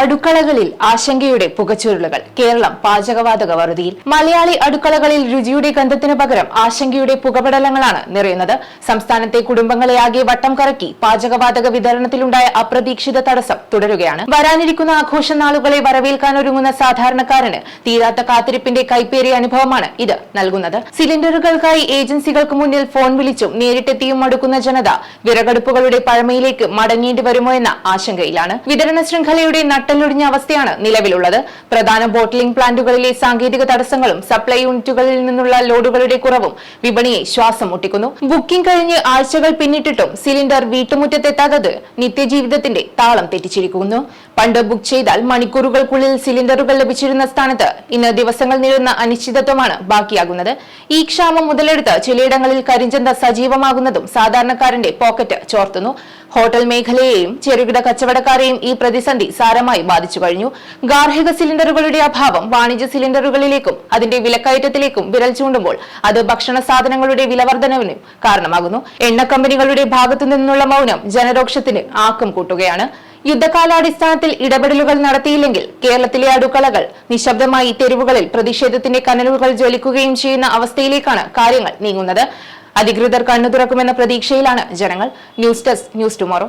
അടുക്കളകളിൽ ആശങ്കയുടെ പുകച്ചുരുളുകൾ. കേരളം പാചകവാതക വറുതിയിൽ. മലയാളി അടുക്കളകളിൽ രുചിയുടെ ഗന്ധത്തിന് പകരം ആശങ്കയുടെ പുകപടലങ്ങളാണ് നിറയുന്നത്. സംസ്ഥാനത്തെ കുടുംബങ്ങളെ ആകെ വട്ടം കറക്കി പാചകവാതക വിതരണത്തിലുണ്ടായ അപ്രതീക്ഷിത തടസ്സം തുടരുകയാണ്. വരാനിരിക്കുന്ന ആഘോഷ നാളുകളെ വരവേൽക്കാനൊരുങ്ങുന്ന സാധാരണക്കാരന് തീരാത്ത കാത്തിരിപ്പിന്റെ കൈപ്പേറിയ അനുഭവമാണ് ഇത് നൽകുന്നത്. സിലിണ്ടറുകൾക്കായി ഏജൻസികൾക്ക് മുന്നിൽ ഫോൺ വിളിച്ചും നേരിട്ടെത്തിയും മടുക്കുന്ന ജനത വിറകടുപ്പുകളുടെ പഴമയിലേക്ക് മടങ്ങേണ്ടി വരുമോ എന്ന ആശങ്കയിലാണ്. വിതരണ ശൃംഖലയുടെ നട്ടലൊടിഞ്ഞ അവസ്ഥയാണ് നിലവിലുള്ളത്. പ്രധാന ബോട്ട്ലിംഗ് പ്ലാന്റുകളിലെ സാങ്കേതിക തടസ്സങ്ങളും സപ്ലൈ യൂണിറ്റുകളിൽ നിന്നുള്ള ലോഡുകളുടെ കുറവും വിപണിയെ ശ്വാസം മുട്ടിക്കുന്നു. ബുക്കിംഗ് കഴിഞ്ഞ് ആഴ്ചകൾ പിന്നിട്ടിട്ടും സിലിണ്ടർ വീട്ടുമുറ്റത്തെത്താത്തത് നിത്യജീവിതത്തിന്റെ താളം തെറ്റിച്ചിരിക്കുന്നു. പണ്ട് ബുക്ക് ചെയ്താൽ മണിക്കൂറുകൾക്കുള്ളിൽ സിലിണ്ടറുകൾ ലഭിച്ചിരുന്ന സ്ഥാനത്ത് ഇന്ന് ദിവസങ്ങൾ നീളുന്ന അനിശ്ചിതത്വമാണ് ബാക്കിയാകുന്നത്. ഈ ക്ഷാമം മുതലെടുത്ത് ചിലയിടങ്ങളിൽ കരിഞ്ചന്ത സജീവമാകുന്നതും സാധാരണക്കാരന്റെ പോക്കറ്റ് ചോർത്തുന്നു. ഹോട്ടൽ മേഖലയെയും ചെറുകിട കച്ചവടക്കാരെയും ഈ പ്രതിസന്ധി സാരമായി ബാധിച്ചു കഴിഞ്ഞു. ഗാർഹിക സിലിണ്ടറുകളുടെ അഭാവം വാണിജ്യ സിലിണ്ടറുകളിലേക്കും അതിന്റെ വിലക്കയറ്റത്തിലേക്കും വിരൽ ചൂണ്ടുമ്പോൾ അത് ഭക്ഷണ സാധനങ്ങളുടെ വിലവർദ്ധനവിനും കാരണമാകുന്നു. എണ്ണ കമ്പനികളുടെ ഭാഗത്തു നിന്നുള്ള മൗനം ജനരോക്ഷത്തിന് ആക്കം കൂട്ടുകയാണ്. യുദ്ധകാലാടിസ്ഥാനത്തിൽ ഇടപെടലുകൾ നടത്തിയില്ലെങ്കിൽ കേരളത്തിലെ അടുക്കളകൾ നിശബ്ദമായി തെരുവുകളിൽ പ്രതിഷേധത്തിന്റെ കനലുകൾ ജ്വലിക്കുകയും ചെയ്യുന്ന അവസ്ഥയിലേക്കാണ് കാര്യങ്ങൾ നീങ്ങുന്നത്. അധികൃതർ കണ്ണു തുറക്കുമെന്ന പ്രതീക്ഷയിലാണ് ജനങ്ങൾ. News desk, news tomorrow.